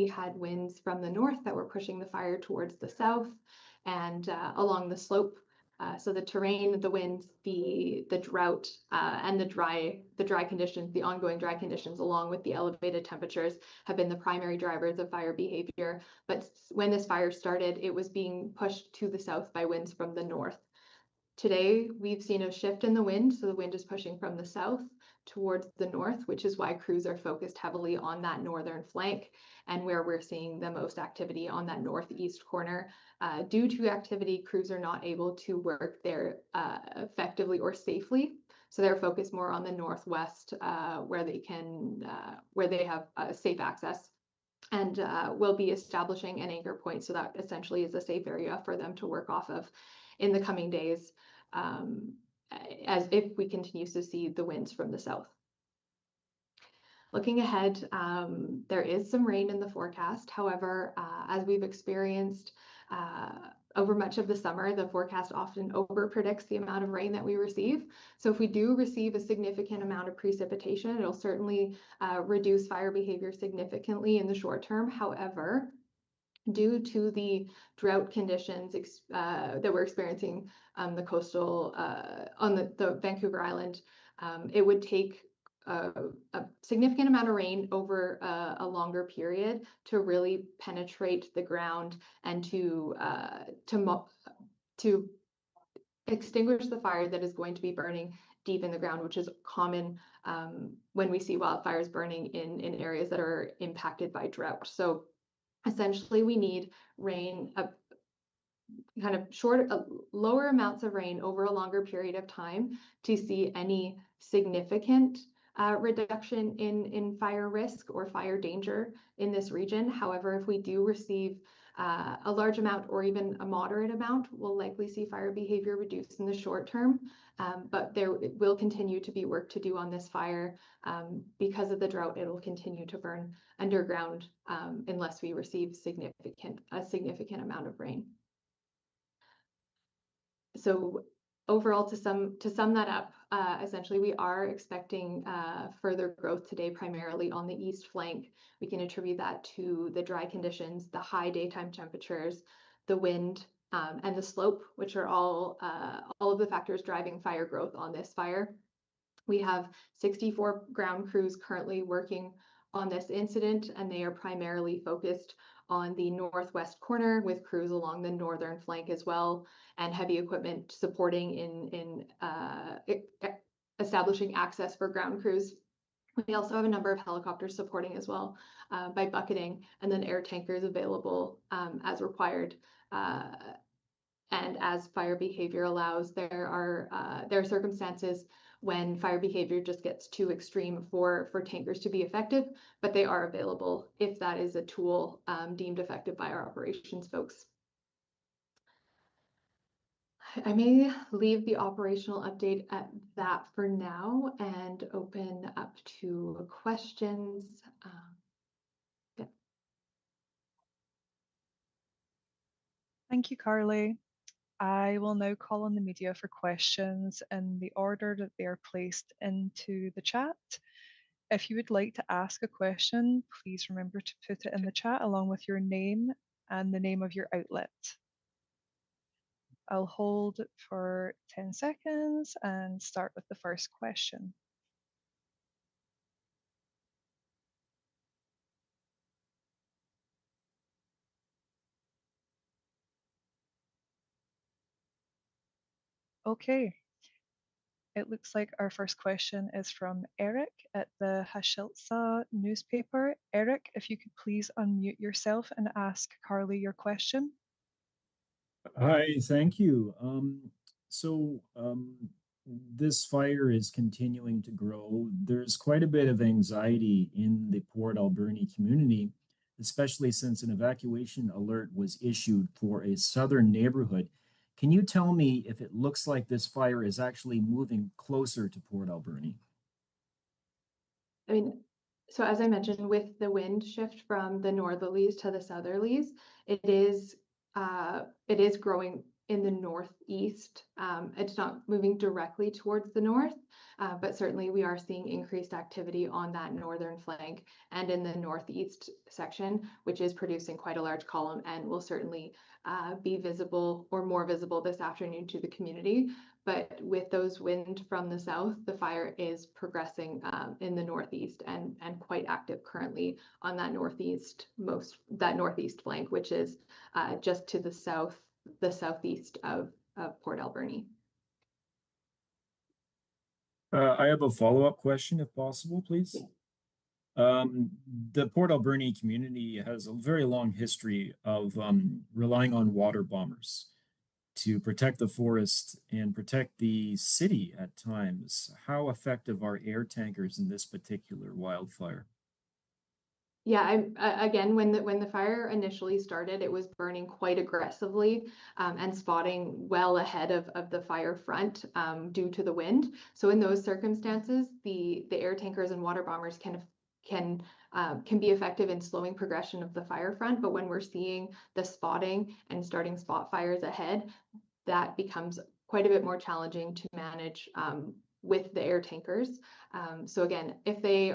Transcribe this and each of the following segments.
had winds from the north that were pushing the fire towards the south and along the slope. So the terrain, the winds, the drought, and the dry conditions, the ongoing dry conditions, along with the elevated temperatures, have been the primary drivers of fire behavior. But when this fire started, it was being pushed to the south by winds from the north. Today, we've seen a shift in the wind, so the wind is pushing from the south towards the north, which is why crews are focused heavily on that northern flank and where we're seeing the most activity on that northeast corner. Due to activity, crews are not able to work there effectively or safely, so they're focused more on the northwest where they have safe access, and will be establishing an anchor point, so that essentially is a safe area for them to work off of in the coming days, as if we continue to see the winds from the south. Looking ahead, there is some rain in the forecast. However, as we've experienced over much of the summer, the forecast often over-predicts the amount of rain that we receive. So if we do receive a significant amount of precipitation, it'll certainly reduce fire behavior significantly in the short term. However, due to the drought conditions that we're experiencing on the coastal, on the Vancouver Island, it would take a significant amount of rain over a longer period to really penetrate the ground and to extinguish the fire that is going to be burning deep in the ground, which is common when we see wildfires burning in areas that are impacted by drought. So essentially, we need rain, kind of lower amounts of rain over a longer period of time to see any significant reduction in fire risk or fire danger in this region. However, if we do receive a large amount or even a moderate amount, we'll likely see fire behavior reduce in the short term. But there will continue to be work to do on this fire. Because of the drought, it will continue to burn underground unless we receive a significant amount of rain. So overall, to sum that up, essentially we are expecting further growth today, primarily on the east flank. We can attribute that to the dry conditions, the high daytime temperatures, the wind, and the slope, which are all of the factors driving fire growth on this fire. We have 64 ground crews currently working on this incident, and they are primarily focused on the northwest corner, with crews along the northern flank as well, and heavy equipment supporting in establishing access for ground crews. We also have a number of helicopters supporting as well by bucketing, and then air tankers available as required. And as fire behavior allows, there are circumstances when fire behavior just gets too extreme for tankers to be effective, but they are available if that is a tool deemed effective by our operations folks. I may leave the operational update at that for now and open up to questions. Yeah. Thank you, Karley. I will now call on the media for questions in the order that they are placed into the chat. If you would like to ask a question, please remember to put it in the chat along with your name and the name of your outlet. I'll hold for 10 seconds and start with the first question. Okay, it looks like our first question is from Eric at the Hashiltsa newspaper. Eric, if you could please unmute yourself and ask Karley your question. Hi, thank you. This fire is continuing to grow. There's quite a bit of anxiety in the Port Alberni community, especially since an evacuation alert was issued for a southern neighborhood. Can you tell me if it looks like this fire is actually moving closer to Port Alberni? I mean, so as I mentioned, with the wind shift from the northerlies to the southerlies, it is growing in the northeast. It's not moving directly towards the north, but certainly we are seeing increased activity on that northern flank and in the northeast section, which is producing quite a large column and will certainly be visible or more visible this afternoon to the community. But with those winds from the south, the fire is progressing in the northeast and quite active currently on that northeast flank, which is just to the southeast of Port Alberni. I have a follow-up question, if possible, please. The Port Alberni community has a very long history of relying on water bombers to protect the forest and protect the city at times. How effective are air tankers in this particular wildfire? Yeah, again, when the fire initially started, it was burning quite aggressively and spotting well ahead of the fire front due to the wind. So in those circumstances, the air tankers and water bombers can be effective in slowing progression of the fire front. But when we're seeing the spotting and starting spot fires ahead, that becomes quite a bit more challenging to manage with the air tankers. So again, if they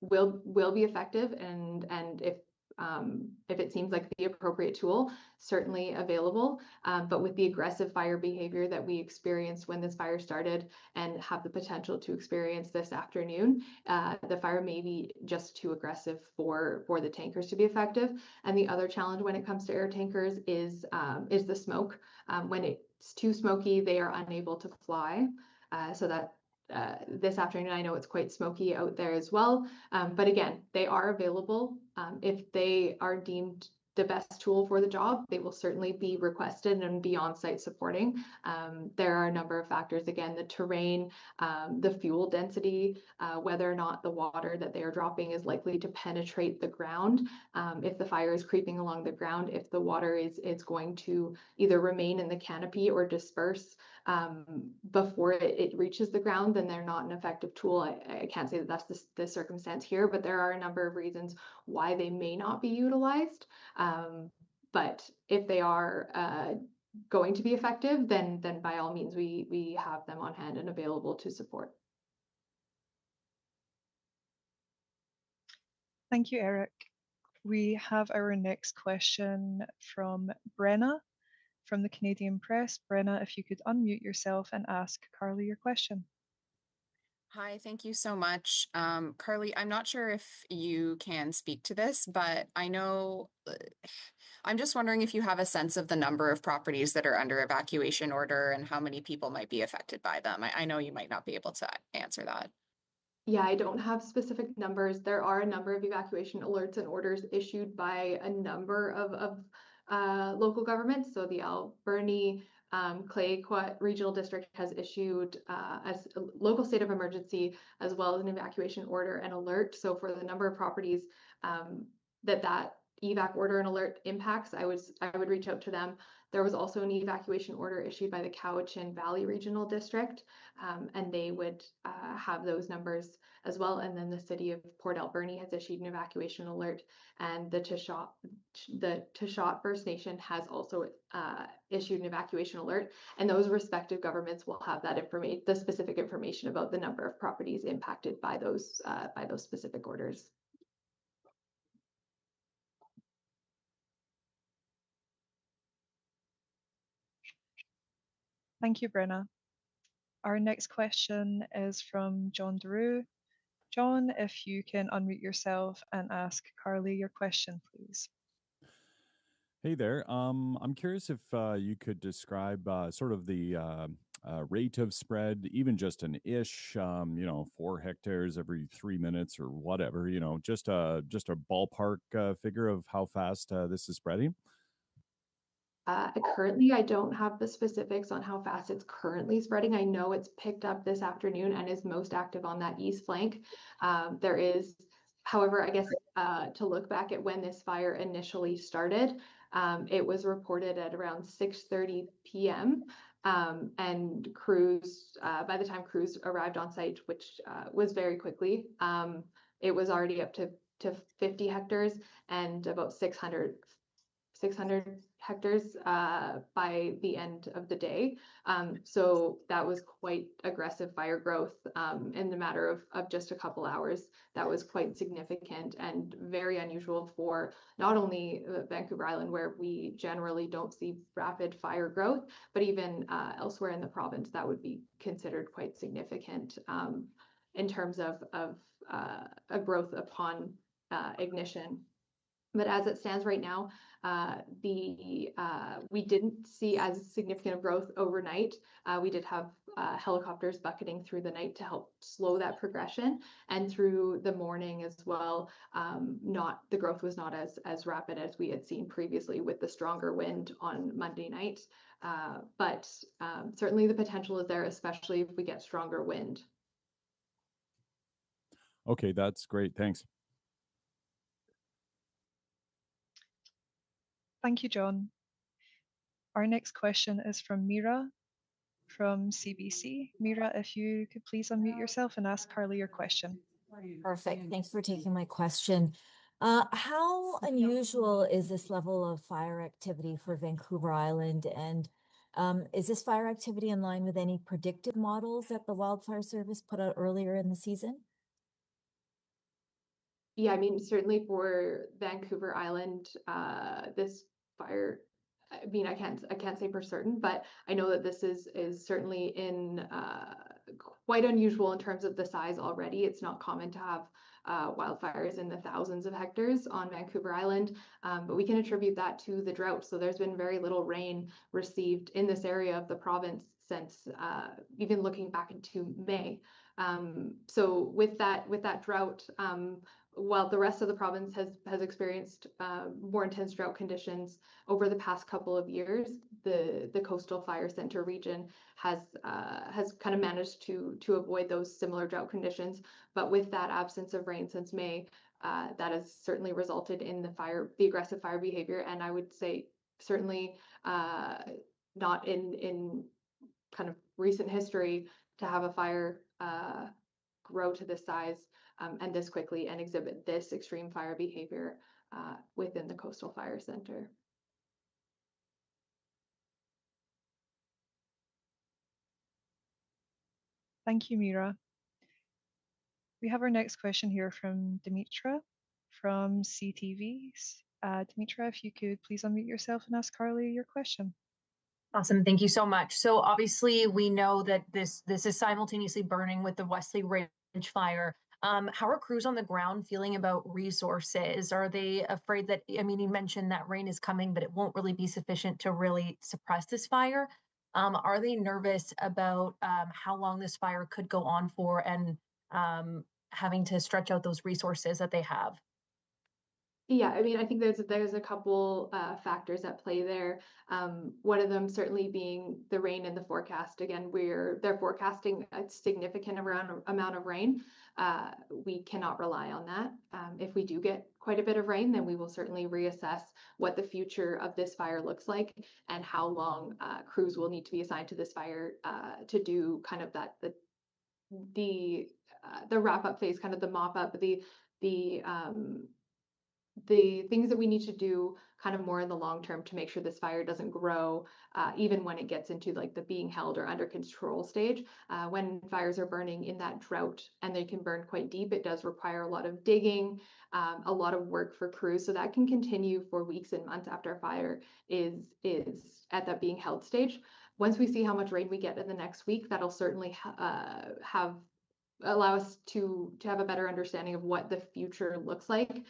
will be effective, and if it seems like the appropriate tool, certainly available. But with the aggressive fire behavior that we experienced when this fire started and have the potential to experience this afternoon, the fire may be just too aggressive for the tankers to be effective. And the other challenge when it comes to air tankers is the smoke. When it's too smoky, they are unable to fly. So that this afternoon, I know it's quite smoky out there as well. But again, they are available. If they are deemed the best tool for the job, they will certainly be requested and be on-site supporting. There are a number of factors, again, the terrain, the fuel density, whether or not the water that they are dropping is likely to penetrate the ground. If the fire is creeping along the ground, if the water is going to either remain in the canopy or disperse before it reaches the ground, then they're not an effective tool. I can't say that that's the circumstance here, but there are a number of reasons why they may not be utilized. But if they are going to be effective, then by all means, we have them on hand and available to support. Thank you, Eric. We have our next question from Brenna from the Canadian Press. Brenna, if you could unmute yourself and ask Karley your question. Hi, thank you so much. Karley, I'm not sure if you can speak to this, but I know, I'm just wondering if you have a sense of the number of properties that are under evacuation order and how many people might be affected by them. I know you might not be able to answer that. Yeah, I don't have specific numbers. There are a number of evacuation alerts and orders issued by a number of local governments. So the Alberni Clayoquot Regional District has issued as a local state of emergency, as well as an evacuation order and alert. So for the number of properties that evac order and alert impacts, I would reach out to them. There was also an evacuation order issued by the Cowichan Valley Regional District, and they would have those numbers as well. And then the city of Port Alberni has issued an evacuation alert, and the Tashot First Nation has also issued an evacuation alert. And those respective governments will have that information, the specific information about the number of properties impacted by those specific orders. Thank you, Brenna. Our next question is from John Deroux. John, if you can unmute yourself and ask Karley your question, please. Hey there. I'm curious if you could describe sort of the rate of spread, even just an ish, 4 hectares every 3 minutes or whatever, just a ballpark figure of how fast this is spreading. Currently, I don't have the specifics on how fast it's currently spreading. I know it's picked up this afternoon and is most active on that east flank. There is, however, I guess to look back at when this fire initially started, it was reported at around 6:30 p.m. And crews, by the time crews arrived on site, which was very quickly, it was already up to 50 hectares and about 600 600 hectares by the end of the day. So that was quite aggressive fire growth in the matter of just a couple hours. That was quite significant and very unusual for not only Vancouver Island, where we generally don't see rapid fire growth, but even elsewhere in the province, that would be considered quite significant in terms of a growth upon ignition. But as it stands right now, we didn't see as significant of growth overnight. We did have helicopters bucketing through the night to help slow that progression, and through the morning as well. The growth was not as rapid as we had seen previously with the stronger wind on Monday night. But certainly the potential is there, especially if we get stronger wind. Okay, that's great. Thanks. Thank you, John. Our next question is from Mira from CBC. Mira, if you could please unmute yourself and ask Karley your question. Perfect. Thanks for taking my question. How unusual is this level of fire activity for Vancouver Island? And is this fire activity in line with any predicted models that the Wildfire Service put out earlier in the season? Yeah, I mean, certainly for Vancouver Island, this fire, I mean, I can't say for certain, but I know that this is certainly in quite unusual in terms of the size already. It's not common to have wildfires in the thousands of hectares on Vancouver Island, but we can attribute that to the drought. So there's been very little rain received in this area of the province since even looking back into May. So with that drought, while the rest of the province has experienced more intense drought conditions over the past couple of years, the Coastal Fire Center region has kind of managed to avoid those similar drought conditions. But with that absence of rain since May, that has certainly resulted in the aggressive fire behavior. And I would say certainly not in kind of recent history to have a fire grow to this size and this quickly and exhibit this extreme fire behavior within the Coastal Fire Center. Thank you, Mira. We have our next question here from Dimitra from CTV. Dimitra, if you could please unmute yourself and ask Karley your question. Awesome. Thank you so much. So obviously we know that this is simultaneously burning with the Wesley Ridge fire. How are crews on the ground feeling about resources? Are they afraid that, I mean, you mentioned that rain is coming, but it won't really be sufficient to really suppress this fire? Are they nervous about how long this fire could go on for and having to stretch out those resources that they have? Yeah, I mean, I think there's a couple factors at play there. One of them certainly being the rain in the forecast. Again, they're forecasting a significant amount of rain. We cannot rely on that. If we do get quite a bit of rain, then we will certainly reassess what the future of this fire looks like and how long crews will need to be assigned to this fire to do kind of the wrap up phase, kind of the mop up, the things that we need to do kind of more in the long term to make sure this fire doesn't grow, even when it gets into like the being held or under control stage. When fires are burning in that drought and they can burn quite deep, it does require a lot of digging, a lot of work for crews. So that can continue for weeks and months after a fire is at that being held stage. Once we see how much rain we get in the next week, that'll certainly allow us to have a better understanding of what the future looks like.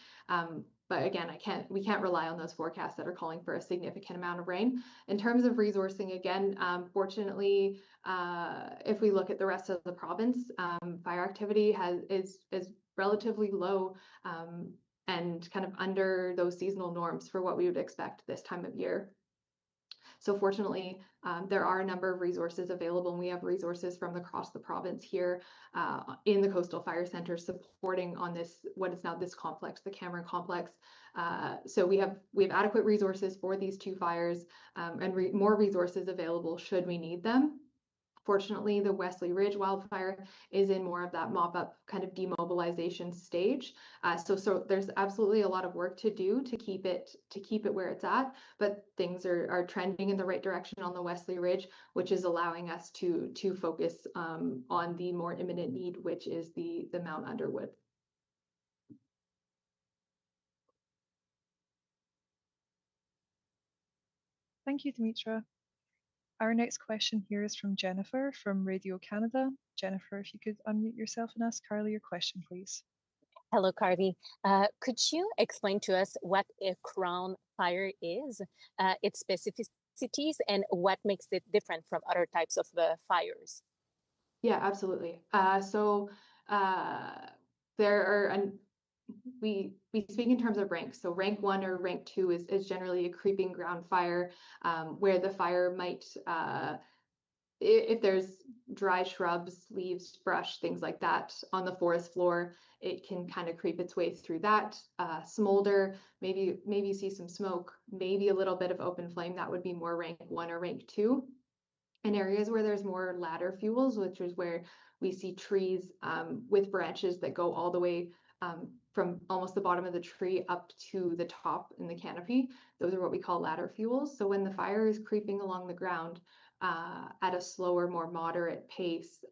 But again, we can't rely on those forecasts that are calling for a significant amount of rain. In terms of resourcing, again, fortunately, if we look at the rest of the province, fire activity is relatively low and kind of under those seasonal norms for what we would expect this time of year. So fortunately, there are a number of resources available, and we have resources from across the province here in the Coastal Fire Center supporting on what is now this complex, the Cameron Complex. So we have adequate resources for these two fires and more resources available should we need them. Fortunately, the Wesley Ridge wildfire is in more of that mop-up kind of demobilization stage. So there's absolutely a lot of work to do to keep it where it's at, but things are trending in the right direction on the Wesley Ridge, which is allowing us to focus on the more imminent need, which is the Mount Underwood. Thank you, Dimitra. Our next question here is from Jennifer from Radio Canada. Jennifer, if you could unmute yourself and ask Karley your question, please. Hello, Karley. Could you explain to us what a crown fire is, its specificities, and what makes it different from other types of fires? Yeah, absolutely. There are, we speak in terms of ranks. So rank 1 or rank 2 is generally a creeping ground fire, where the fire might, if there's dry shrubs, leaves, brush, things like that on the forest floor, it can kind of creep its way through that, smolder, maybe see some smoke, maybe a little bit of open flame. That would be more rank 1 or rank 2. In areas where there's more ladder fuels, which is where we see trees with branches that go all the way from almost the bottom of the tree up to the top in the canopy. Those are what we call ladder fuels. So when the fire is creeping along the ground at a slower, more moderate pace,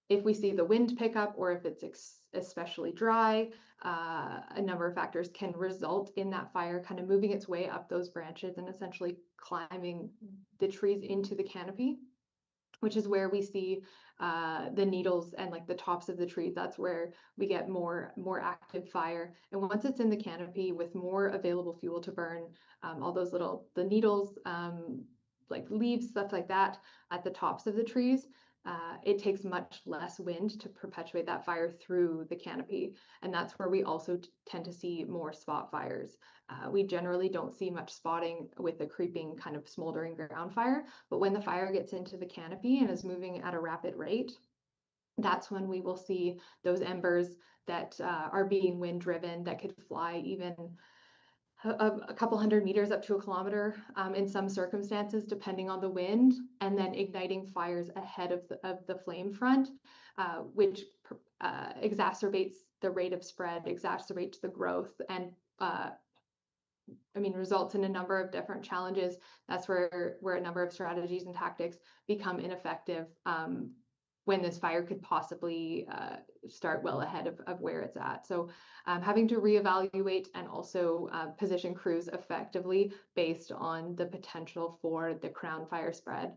if we see the wind pick up or if it's especially dry, a number of factors can result in that fire kind of moving its way up those branches and essentially climbing the trees into the canopy, which is where we see the needles and like the tops of the trees. That's where we get more active fire. And once it's in the canopy with more available fuel to burn, all those the needles, like leaves, stuff like that at the tops of the trees, it takes much less wind to perpetuate that fire through the canopy. And that's where we also tend to see more spot fires. We generally don't see much spotting with the creeping kind of smoldering ground fire, but when the fire gets into the canopy and is moving at a rapid rate, that's when we will see those embers that are being wind driven that could fly even a couple hundred meters up to a kilometer in some circumstances, depending on the wind, and then igniting fires ahead of the flame front, which exacerbates the rate of spread, exacerbates the growth, and results in a number of different challenges. That's where a number of strategies and tactics become ineffective when this fire could possibly start well ahead of where it's at. So having to reevaluate and also position crews effectively based on the potential for the crown fire spread,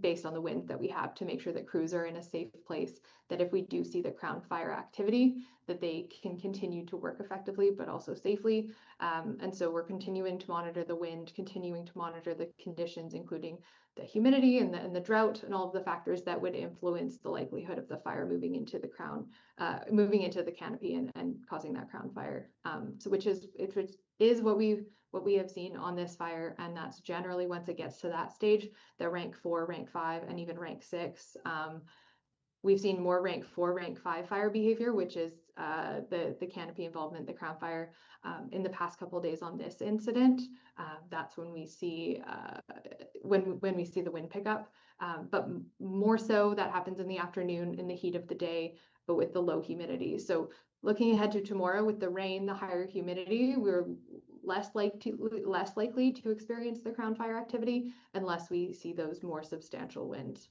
based on the wind that we have, to make sure that crews are in a safe place, that if we do see the crown fire activity, that they can continue to work effectively, but also safely. And so we're continuing to monitor the wind, continuing to monitor the conditions, including the humidity and the drought and all of the factors that would influence the likelihood of the fire moving into the crown, moving into the canopy and causing that crown fire. So which is what we have seen on this fire, and that's generally once it gets to that stage, the rank 4, rank 5, and even rank 6. We've seen more rank 4, rank 5 fire behavior, which is the canopy involvement, the crown fire. In the past couple of days on this incident, that's when we see when we see the wind pickup. But more so, that happens in the afternoon, in the heat of the day, but with the low humidity. So looking ahead to tomorrow, with the rain, the higher humidity, we're less likely to experience the crown fire activity unless we see those more substantial winds.